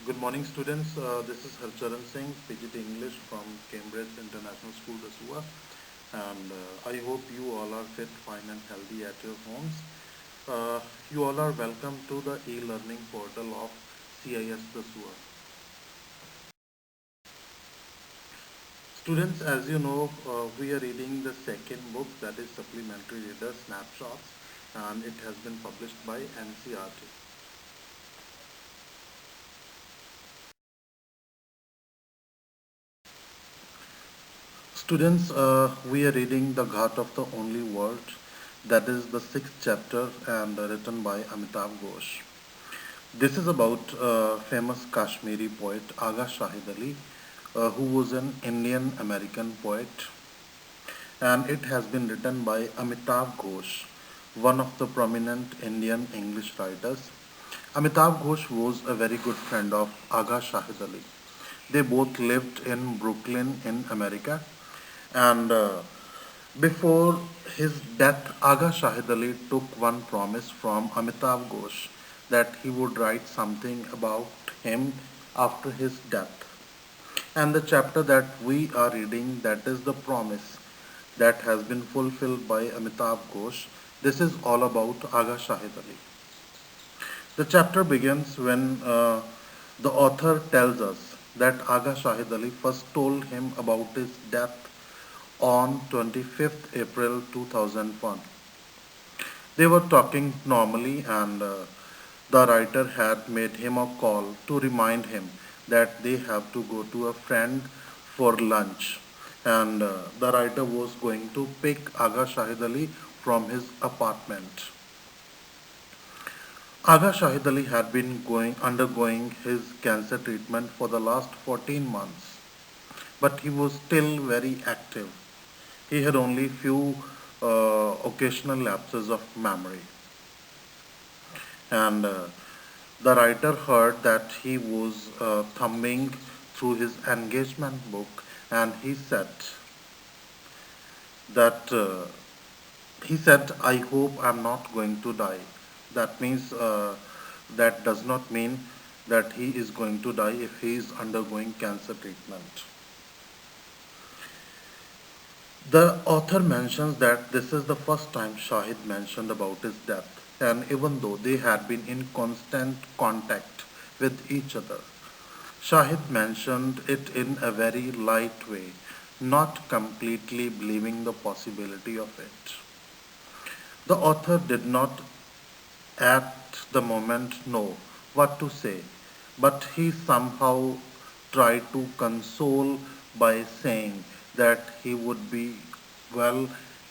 Good morning, students. This is Harcharan Singh, PGT English from Cambridge International School, Dasua. And I hope you all are fit, fine, and healthy at your homes. You all are welcome to the e-learning portal of CIS Dasua. Students, as you know, we are reading the second book, that is Supplementary Reader Snapshots, and it has been published by NCRT. Students, we are reading The Ghat of the Only Word, that is the sixth chapter and written by Amitav Ghosh. This is about famous Kashmiri poet Agha Shahid Ali, who was an Indian American poet, and it has been written by Amitav Ghosh, one of the prominent Indian English writers. Amitav Ghosh was a very good friend of Agha Shahid Ali. They both lived in Brooklyn in America, and before his death, Agha Shahid Ali took one promise from Amitav Ghosh that he would write something about him after his death. And the chapter that we are reading, that is the promise that has been fulfilled by Amitav Ghosh. This is all about Agha Shahid Ali. The chapter begins when the author tells us that Agha Shahid Ali first told him about his death on 25th April 2001. They were talking normally, and the writer had made him a call to remind him that they have to go to a friend for lunch. And the writer was going to pick Agha Shahid Ali from his apartment. Agha Shahid Ali had been undergoing his cancer treatment for the last 14 months, but he was still very active. He had only few occasional lapses of memory. And the writer heard that he was thumbing through his engagement book, and that he said, "I hope I'm not going to die." That means that does not mean that he is going to die if he is undergoing cancer treatment. The author mentions that this is the first time Shahid mentioned about his death, and even though they had been in constant contact with each other, Shahid mentioned it in a very light way, not completely believing the possibility of it. The author did not at the moment know what to say, but he somehow tried to console by saying that he would be well,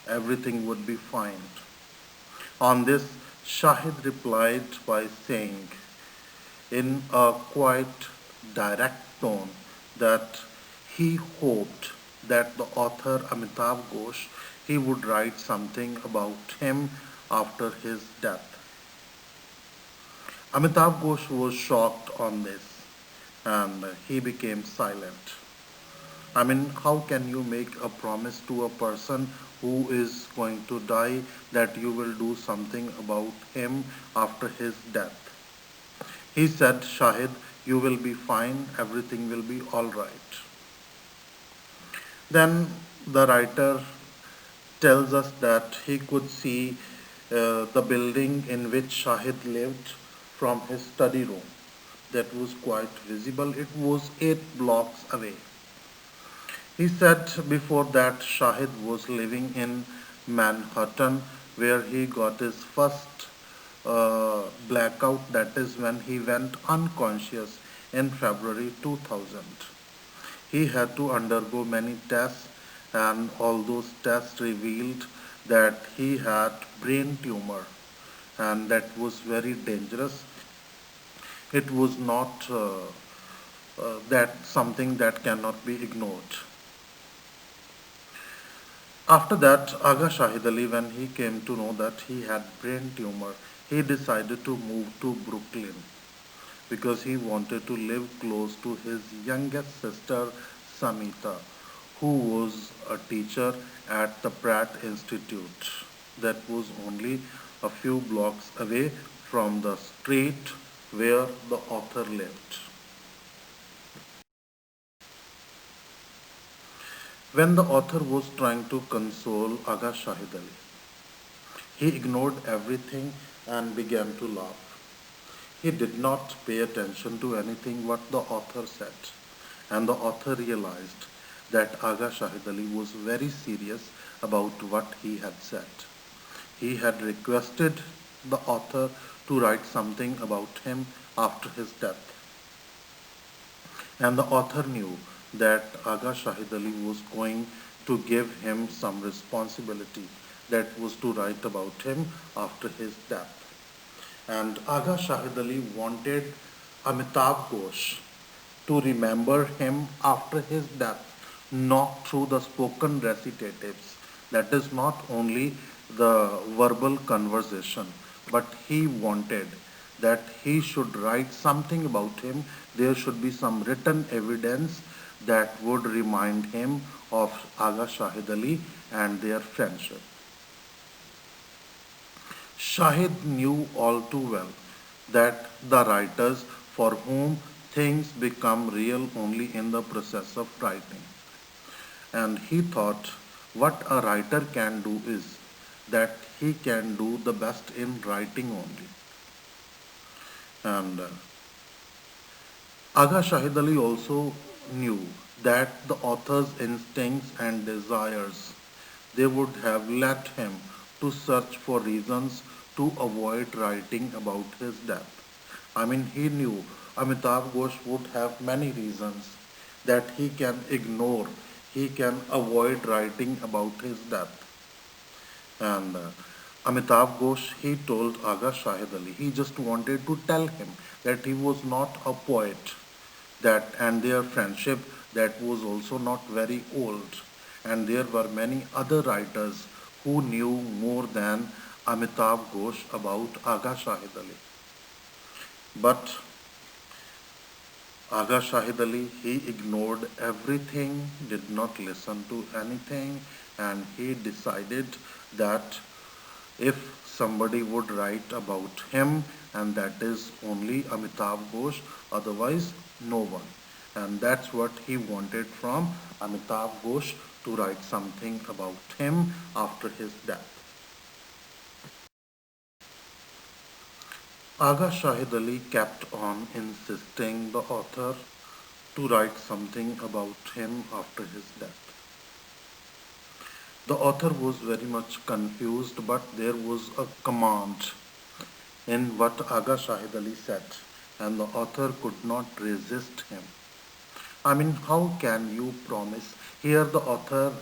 everything would be fine. On this, Shahid replied by saying, in a quite direct tone, that he hoped that the author Amitav Ghosh he would write something about him after his death. Amitav Ghosh was shocked on this, and he became silent. I mean, how can you make a promise to a person who is going to die that you will do something about him after his death? He said, Shahid, you will be fine, everything will be alright. Then the writer tells us that he could see the building in which Shahid lived from his study room. That was quite visible. It was 8 blocks away. He said before that Shahid was living in Manhattan, where he got his first blackout, that is when he went unconscious in February 2000. He had to undergo many tests, and all those tests revealed that he had brain tumor, and that was very dangerous. It was not that something that cannot be ignored. After that, Agha Shahid Ali, when he came to know that he had brain tumor, he decided to move to Brooklyn because he wanted to live close to his youngest sister Samita, who was a teacher at the Pratt Institute. That was only a few blocks away from the street where the author lived. When the author was trying to console Aga Shahid Ali, he ignored everything and began to laugh. He did not pay attention to anything what the author said, and the author realized that Aga Shahid Ali was very serious about what he had said. He had requested the author to write something about him after his death, and the author knew that Aga Shahid Ali was going to give him some responsibility that was to write about him after his death. And Aga Shahid Ali wanted Amitabh Ghosh to remember him after his death, not through the spoken recitatives. That is not only the verbal conversation, but he wanted that he should write something about him. There should be some written evidence that would remind him of Aga Shahid Ali and their friendship. Shahid knew all too well that the writers for whom things become real only in the process of writing. And he thought what a writer can do is that he can do the best in writing only. And Aga Shahid Ali also knew that the author's instincts and desires they would have led him to search for reasons to avoid writing about his death. I mean, he knew Amitabh Ghosh would have many reasons that he can ignore, he can avoid writing about his death. And Amitabh Ghosh, he told Aga Shahid Ali, he just wanted to tell him that he was not a poet, that and their friendship that was also not very old. And there were many other writers who knew more than Amitabh Ghosh about Aga Shahid Ali. But Aga Shahid Ali, he ignored everything, did not listen to anything, and he decided that if somebody would write about him, and that is only Amitabh Ghosh, otherwise no one. And that's what he wanted from Amitabh Ghosh to write something about him after his death. Aga Shahid Ali kept on insisting the author to write something about him after his death. The author was very much confused, but there was a command in what Aga Shahid Ali said, and the author could not resist him. I mean, how can you promise? Here, the author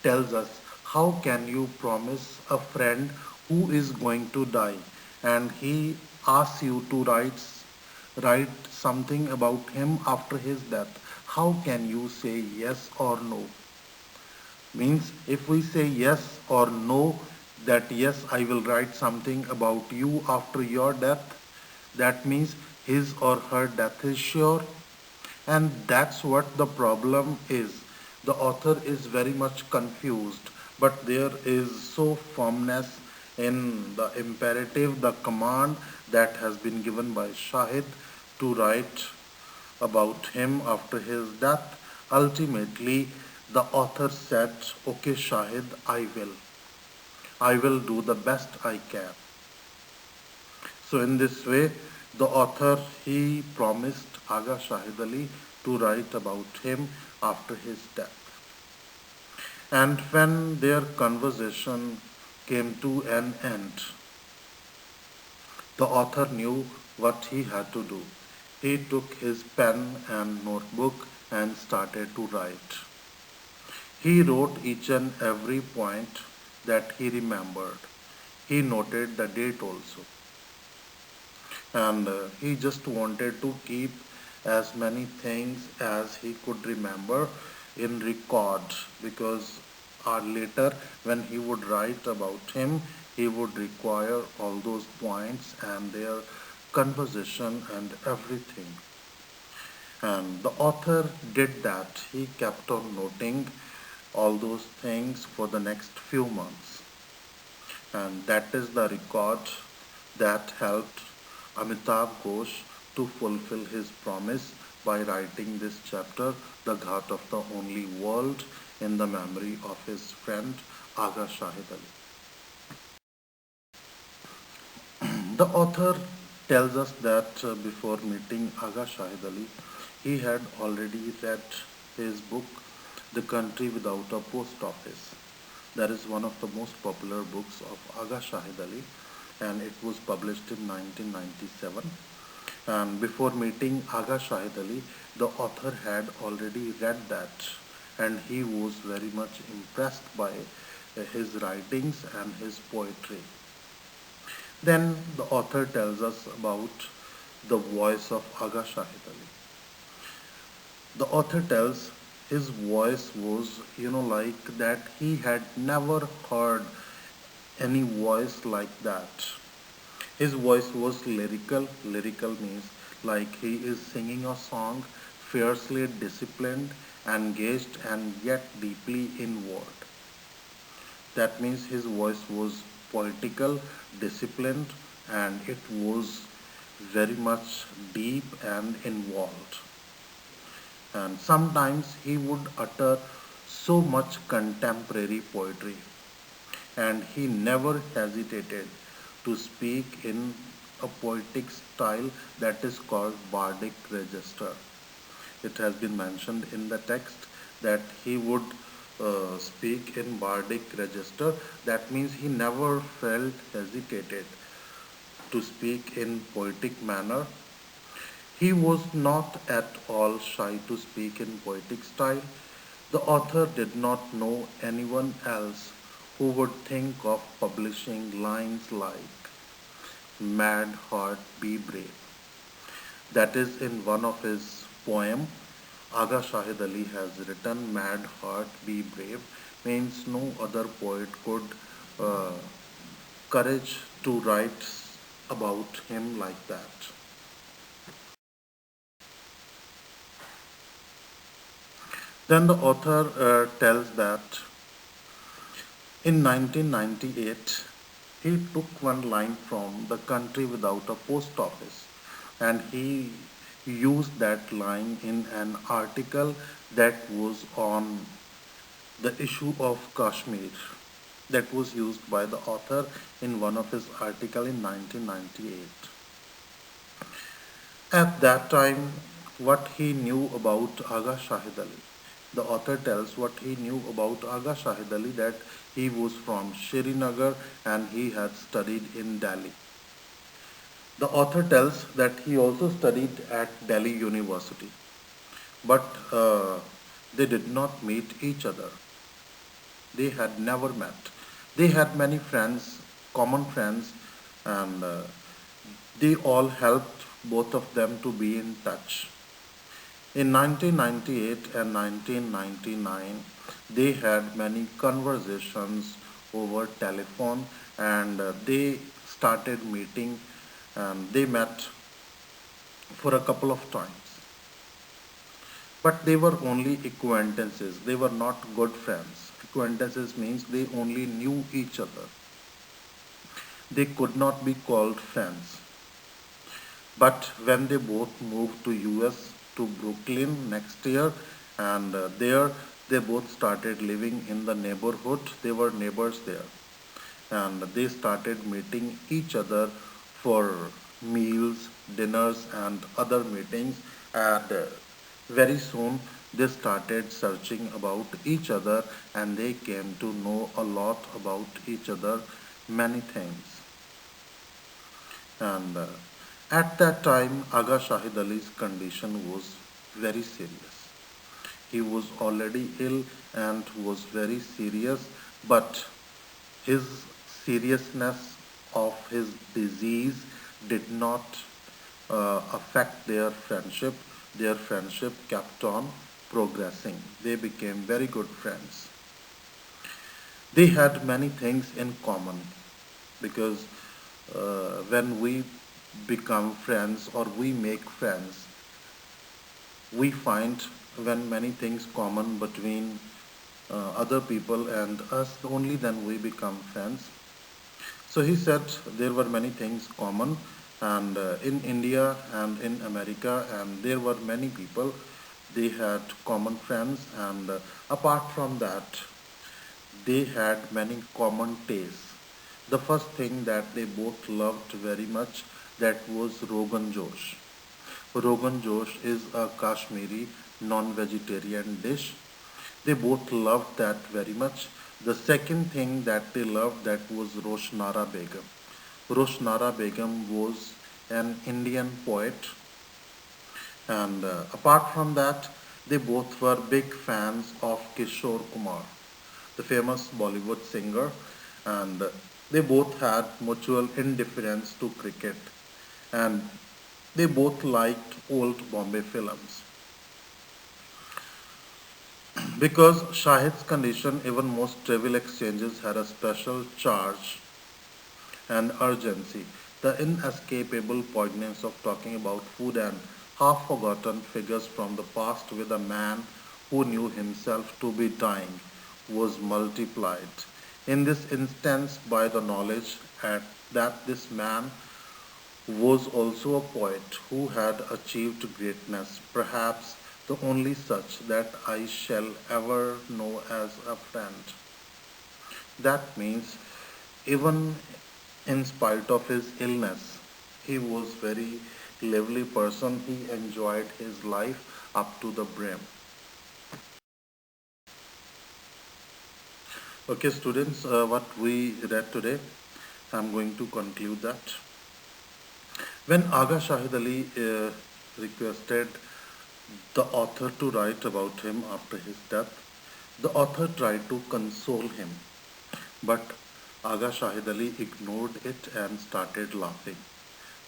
tells us, how can you promise a friend who is going to die and he asks you to write something about him after his death? How can you say yes or no? Means if we say yes or no, that yes, I will write something about you after your death, that means his or her death is sure. And that's what the problem is. The author is very much confused, but there is so firmness in the imperative, the command that has been given by Shahid to write about him after his death. Ultimately, the author said, okay, Shahid, I will. I will do the best I can. So in this way, the author, he promised Aga Shahid Ali to write about him after his death. And when their conversation came to an end, the author knew what he had to do. He took his pen and notebook and started to write. He wrote each and every point that he remembered. He noted the date also. And he just wanted to keep as many things as he could remember in record, because later when he would write about him, he would require all those points and their conversation and everything. And the author did that. He kept on noting all those things for the next few months. And that is the record that helped Amitabh Ghosh to fulfill his promise by writing this chapter, The Ghat of the Only World, in the memory of his friend Aga Shahid Ali. The author tells us that before meeting Aga Shahid Ali, he had already read his book, The Country Without a Post Office. That is one of the most popular books of Aga Shahid Ali, and it was published in 1997. And before meeting Aga Shahid Ali, the author had already read that, and he was very much impressed by his writings and his poetry. Then the author tells us about the voice of Aga Shahid Ali. The author tells his voice was, like that he had never heard any voice like that. His voice was lyrical. Lyrical means like he is singing a song, fiercely disciplined, engaged, and yet deeply inward. That means his voice was poetical, disciplined, and it was very much deep and involved. And sometimes he would utter so much contemporary poetry, and he never hesitated to speak in a poetic style that is called bardic register. It has been mentioned in the text that he would speak in bardic register. That means he never felt hesitated to speak in poetic manner. He was not at all shy to speak in poetic style. The author did not know anyone else who would think of publishing lines like Mad Heart Be Brave. That is in one of his poem. Aga Shahid Ali has written Mad Heart Be Brave means no other poet could uh, courage to write about him like that. Then the author tells that in 1998 he took one line from The Country Without a Post Office, and he used that line in an article that was on the issue of Kashmir, that was used by the author in one of his article in 1998. At that time, what he knew about Aga Shahid Ali. The author tells what he knew about Aga Shahid Ali, that he was from Srinagar and he had studied in Delhi. The author tells that he also studied at Delhi University, but they did not meet each other. They had never met. They had many friends, common friends, and they all helped both of them to be in touch. In 1998 and 1999, they had many conversations over telephone, and they started meeting, and they met for a couple of times. But they were only acquaintances, they were not good friends. Acquaintances means they only knew each other. They could not be called friends. But when they both moved to US to Brooklyn next year, and there they both started living in the neighborhood, they were neighbors there, and they started meeting each other for meals, dinners, and other meetings. And very soon they started searching about each other, and they came to know a lot about each other, many things. And at that time, Aga Shahid Ali's condition was very serious. He was already ill and was very serious, but his seriousness of his disease did not affect their friendship. Their friendship kept on progressing. They became very good friends. They had many things in common because when we become friends or we make friends, we find when many things common between other people and us, only then we become friends. So he said there were many things common, and in India and in America, and there were many people, they had common friends, and apart from that, they had many common tastes. The first thing that they both loved very much, that was Rogan Josh. Rogan Josh is a Kashmiri non-vegetarian dish. They both loved that very much. The second thing that they loved, that was Roshnara Begum. Roshnara Begum was an Indian poet, and apart from that, they both were big fans of Kishore Kumar, the famous Bollywood singer, and they both had mutual indifference to cricket, and they both liked old Bombay films. Because Shahid's condition, even most trivial exchanges had a special charge and urgency. The inescapable poignance of talking about food and half forgotten figures from the past with a man who knew himself to be dying was multiplied. In this instance, by the knowledge that this man was also a poet who had achieved greatness, perhaps the only such that I shall ever know as a friend. That means even in spite of his illness, he was very lively person. He enjoyed his life up to the brim. Okay, students, what we read today, I'm going to conclude that. When Aga Shahid Ali requested the author to write about him after his death, the author tried to console him, but Aga Shahid Ali ignored it and started laughing.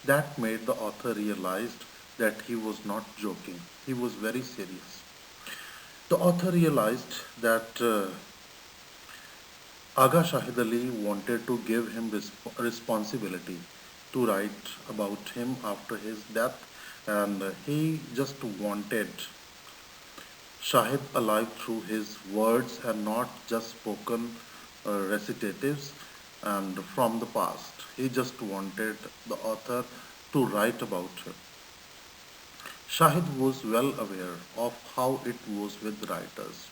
That made the author realize that he was not joking. He was very serious. The author realized that Aga Shahid Ali wanted to give him responsibility to write about him after his death, and he just wanted Shahid alive through his words and not just spoken recitatives and from the past. He just wanted the author to write about him. Shahid was well aware of how it was with writers,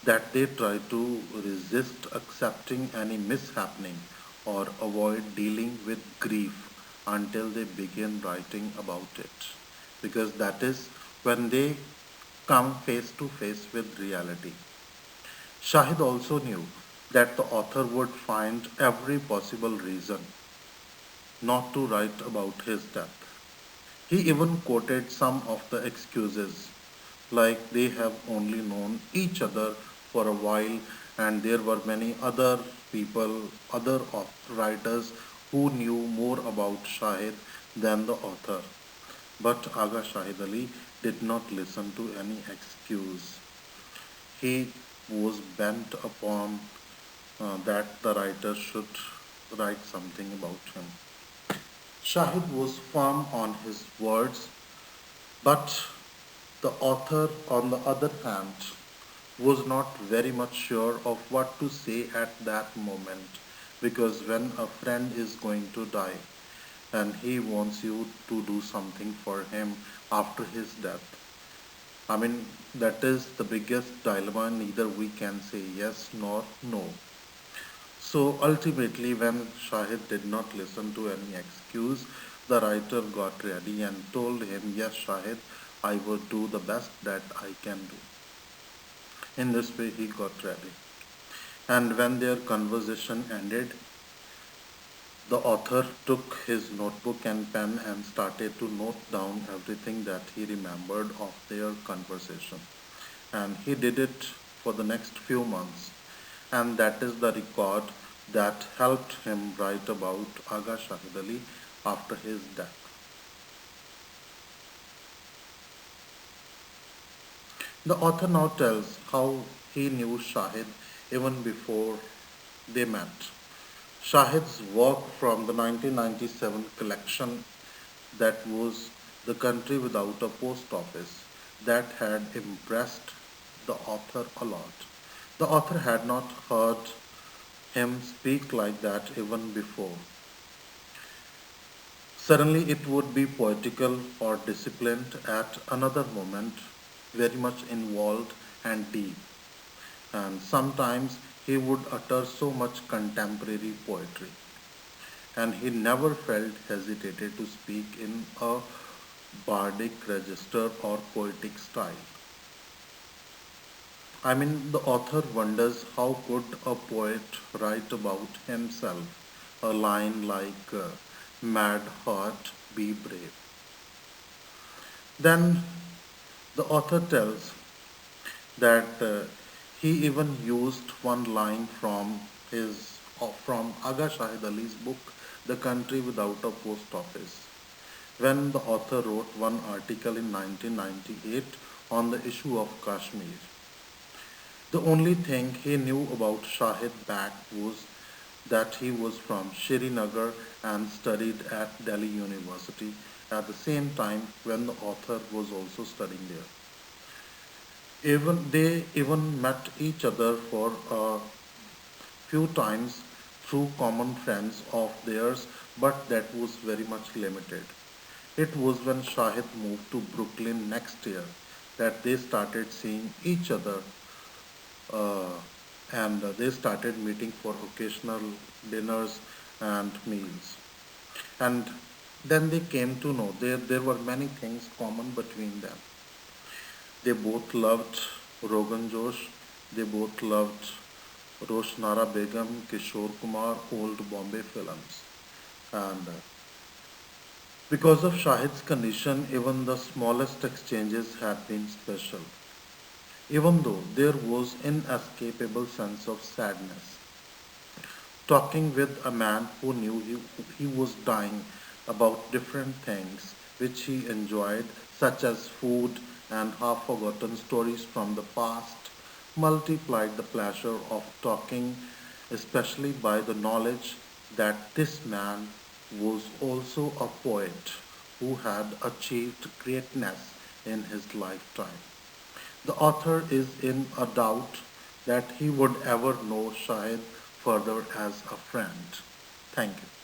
that they try to resist accepting any mishappening or avoid dealing with grief until they begin writing about it, because that is when they come face to face with reality. Shahid also knew that the author would find every possible reason not to write about his death. He even quoted some of the excuses, like they have only known each other for a while and there were many other people, other writers who knew more about Shahid than the author. But Aga Shahid Ali did not listen to any excuse. He was bent upon that the writer should write something about him. Shahid was firm on his words, but the author, on the other hand, was not very much sure of what to say at that moment, because when a friend is going to die and he wants you to do something for him after his death, I mean, that is the biggest dilemma. Neither we can say yes nor no. So ultimately, when Shahid did not listen to any excuse, the writer got ready and told him, yes, Shahid, I would do the best that I can do. In this way, he got ready. And when their conversation ended, the author took his notebook and pen and started to note down everything that he remembered of their conversation. And he did it for the next few months. And that is the record that helped him write about Aga Shahid Ali after his death. The author now tells how he knew Shahid even before they met. Shahid's work from the 1997 collection, that was The Country Without a Post Office, that had impressed the author a lot. The author had not heard him speak like that even before. Suddenly it would be poetical or disciplined at another moment, very much involved and deep. And sometimes he would utter so much contemporary poetry, and he never felt hesitated to speak in a bardic register or poetic style. I mean, the author wonders how could a poet write about himself a line like, "Mad heart, be brave." Then the author tells that he even used one line from from Aga Shahid Ali's book, The Country Without a Post Office, when the author wrote one article in 1998 on the issue of Kashmir. The only thing he knew about Shahid Bag was that he was from Srinagar and studied at Delhi University at the same time when the author was also studying there. Even they even met each other for a few times through common friends of theirs, but that was very much limited. It was when Shahid moved to Brooklyn next year that they started seeing each other, uh, and they started meeting for occasional dinners and meals. And then they came to know there were many things common between them. They both loved Rogan Josh. They both loved Roshnara Begum, Kishore Kumar, old Bombay films. And because of Shahid's condition, even the smallest exchanges had been special. Even though there was inescapable sense of sadness. Talking with a man who knew he was dying about different things which he enjoyed, such as food and half forgotten stories from the past, multiplied the pleasure of talking, especially by the knowledge that this man was also a poet who had achieved greatness in his lifetime. The author is in a doubt that he would ever know Shahid further as a friend. Thank you.